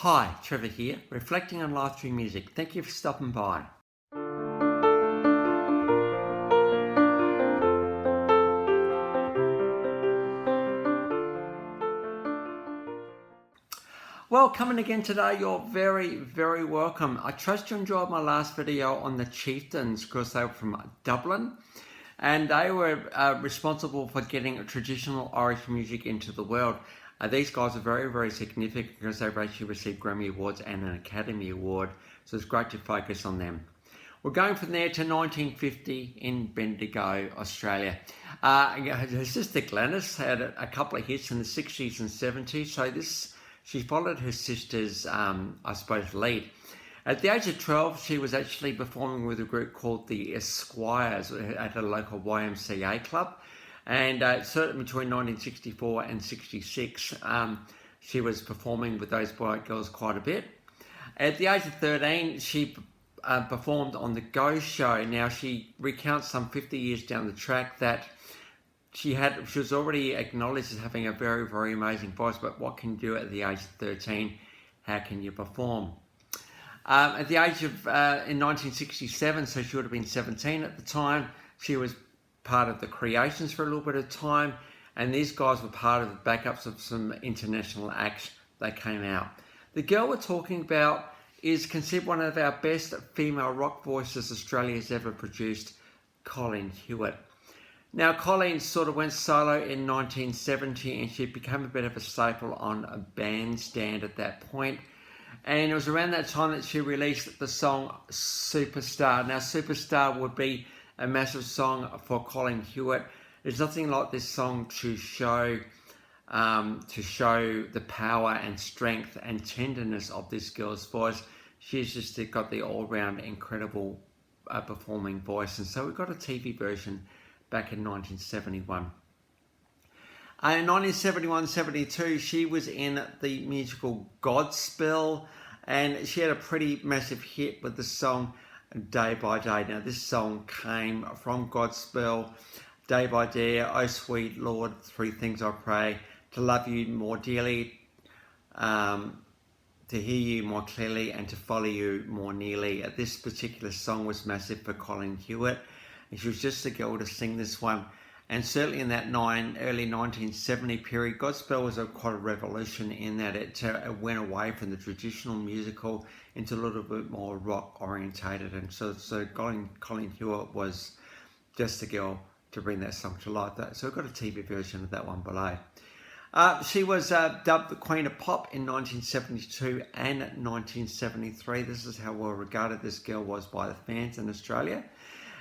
Hi, Trevor here, reflecting on life through music. Thank you for stopping by. Well, coming again today, you're very, very welcome. I trust you enjoyed my last video on the Chieftains because they were from Dublin and they were responsible for getting traditional Irish music into the world. These guys are very, very significant because they've actually received Grammy Awards and an Academy Award, so it's great to focus on them. We're going from there to 1950 in Bendigo, Australia. Her sister Glenys had a couple of hits in the 60s and 70s, so she followed her sister's, lead. At the age of 12, she was actually performing with a group called the Esquires at a local YMCA club. And certainly between 1964 and 66, she was performing with those white girls quite a bit. At the age of 13, she performed on the Go Show. Now, she recounts some 50 years down the track that she was already acknowledged as having a very, very amazing voice, but what can you do at the age of 13? How can you perform? At the age of, in 1967, so she would have been 17 at the time, she was part of the Creations for a little bit of time, and these guys were part of the backups of some international acts that came out. The girl we're talking about is considered one of our best female rock voices Australia has ever produced, Colleen Hewitt. Now, Colleen sort of went solo in 1970 and she became a bit of a staple on a bandstand at that point. And it was around that time that she released the song Superstar. Now, Superstar would be a massive song for Colleen Hewitt. There's nothing like this song to show the power and strength and tenderness of this girl's voice. She's just got the all-round incredible performing voice. And so we got a TV version back in 1971. In 1971-72, she was in the musical Godspell, and she had a pretty massive hit with the song Day by Day. Now, this song came from Godspell. Day by day, oh sweet Lord, three things I pray: to love you more dearly, to hear you more clearly, and to follow you more nearly. This particular song was massive for Colleen Hewitt, and she was just the girl to sing this one. And certainly in that early 1970 period, Godspell was quite a revolution in that it went away from the traditional musical into a little bit more rock orientated. And so Colleen Hewitt was just the girl to bring that song to life. So we've got a TV version of that one below. She was dubbed the Queen of Pop in 1972 and 1973. This is how well regarded this girl was by the fans in Australia.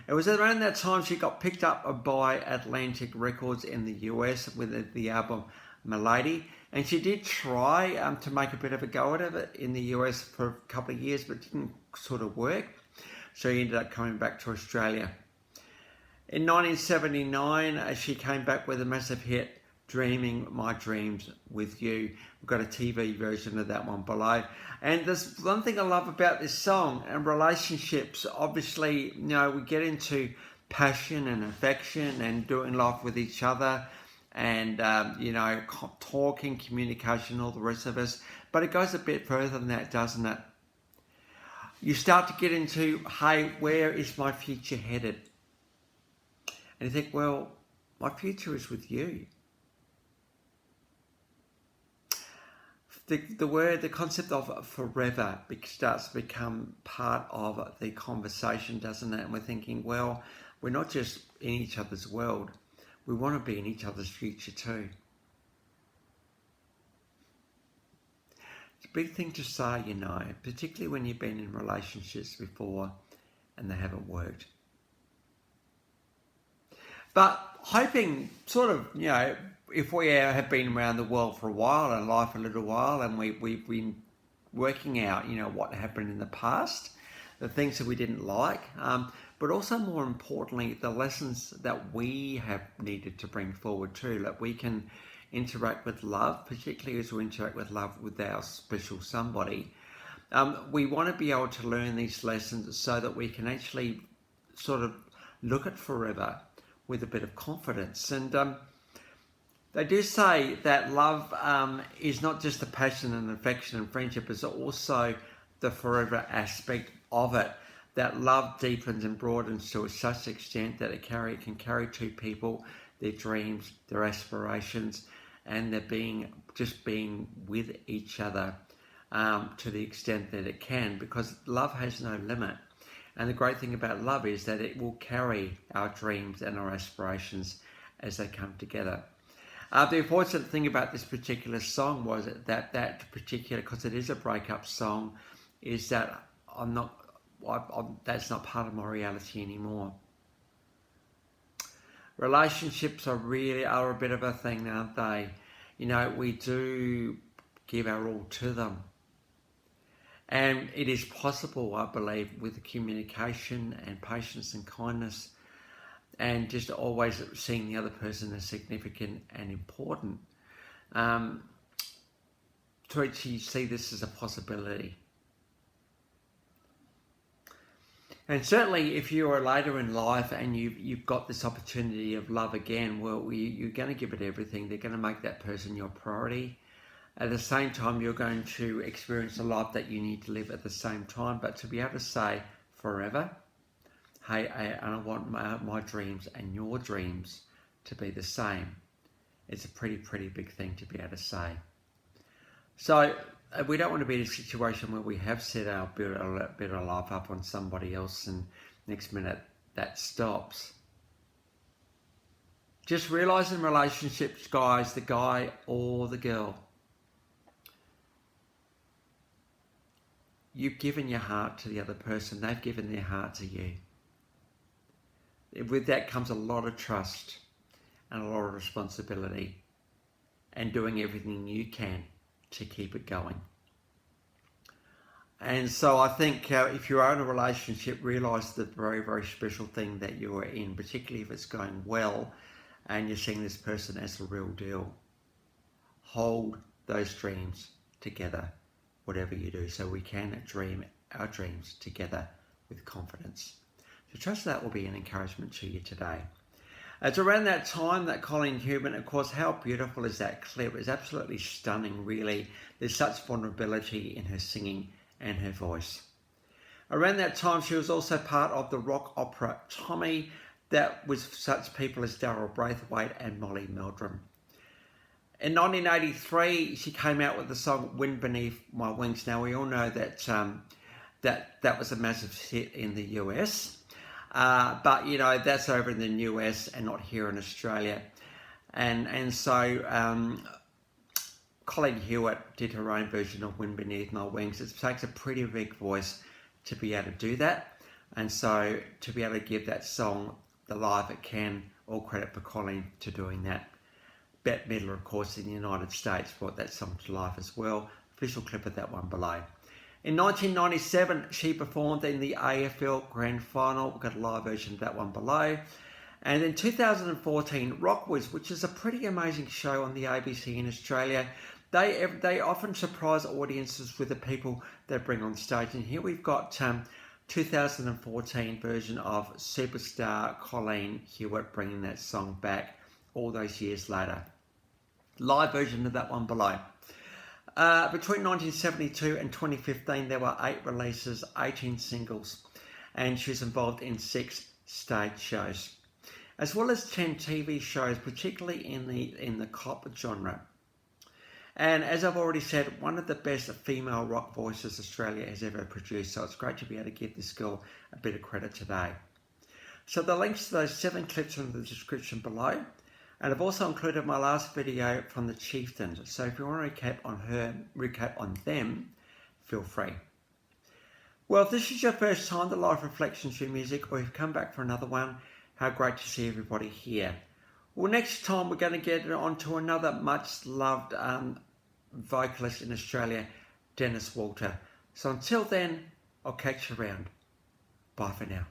It was around that time she got picked up by Atlantic Records in the US with the album Milady. And she did try to make a bit of a go at it in the US for a couple of years, but didn't sort of work. So she ended up coming back to Australia. In 1979, she came back with a massive hit, Dreaming My Dreams with You. We've got a TV version of that one below. And there's one thing I love about this song and relationships. Obviously, we get into passion and affection and doing life with each other and, talking, communication, all the rest of us. But it goes a bit further than that, doesn't it? You start to get into, hey, where is my future headed? And you think, well, my future is with you. The concept of forever starts to become part of the conversation, doesn't it? And we're thinking, well, we're not just in each other's world. We want to be in each other's future too. It's a big thing to say, particularly when you've been in relationships before and they haven't worked. But hoping if we have been around the world for a while and life a little while and we've been working out, what happened in the past, the things that we didn't like, but also more importantly, the lessons that we have needed to bring forward too, that we can interact with love, particularly as we interact with love with our special somebody. We want to be able to learn these lessons so that we can actually sort of look at forever with a bit of confidence. And They do say that love is not just the passion and affection and friendship, it's also the forever aspect of it. That love deepens and broadens to such extent that it can carry two people, their dreams, their aspirations, and their being with each other to the extent that it can, because love has no limit. And the great thing about love is that it will carry our dreams and our aspirations as they come together. The unfortunate thing about this particular song was that particular, because it is a breakup song, is that that's not part of my reality anymore. Relationships are a bit of a thing, aren't they? You know, we do give our all to them. And it is possible, I believe, with the communication and patience and kindness, and just always seeing the other person as significant and important, to actually see this as a possibility. And certainly if you are later in life and you've got this opportunity of love again, well, you're going to give it everything. They're going to make that person your priority. At the same time, you're going to experience a life that you need to live at the same time. But to be able to say forever, hey, I want my dreams and your dreams to be the same. It's a pretty big thing to be able to say. So we don't want to be in a situation where we have set our better life up on somebody else and next minute that stops. Just realise in relationships, guys, the guy or the girl, you've given your heart to the other person. They've given their heart to you. With that comes a lot of trust and a lot of responsibility, and doing everything you can to keep it going. And so I think if you are in a relationship, realise the very special thing that you are in, particularly if it's going well and you're seeing this person as the real deal. Hold those dreams together, whatever you do, so we can dream our dreams together with confidence. So trust that will be an encouragement to you today. It's around that time that Colleen Hewitt, of course, how beautiful is that clip? It's absolutely stunning, really. There's such vulnerability in her singing and her voice. Around that time, she was also part of the rock opera Tommy, that was such people as Daryl Braithwaite and Molly Meldrum. In 1983, she came out with the song Wind Beneath My Wings. Now, we all know that that was a massive hit in the US. But, you know, that's over in the US and not here in Australia. And so Colleen Hewitt did her own version of Wind Beneath My Wings. It takes a pretty big voice to be able to do that. And so to be able to give that song the life it can, all credit for Colleen to doing that. Bette Midler, of course, in the United States brought that song to life as well. Official clip of that one below. In 1997, she performed in the AFL Grand Final. We've got a live version of that one below. And in 2014, Rockwiz, which is a pretty amazing show on the ABC in Australia, they often surprise audiences with the people they bring on stage. And here we've got 2014 version of superstar Colleen Hewitt bringing that song back all those years later. Live version of that one below. Between 1972 and 2015, there were 8 releases, 18 singles, and she was involved in 6 stage shows, as well as 10 TV shows, particularly in the cop genre. And as I've already said, one of the best female rock voices Australia has ever produced, so it's great to be able to give this girl a bit of credit today. So the links to those 7 clips are in the description below. And I've also included my last video from the Chieftains. So if you want to recap on them, feel free. Well, if this is your first time to Life Reflections through Music, or you've come back for another one, how great to see everybody here. Well, next time we're going to get on to another much loved vocalist in Australia, Dennis Walter. So until then, I'll catch you around. Bye for now.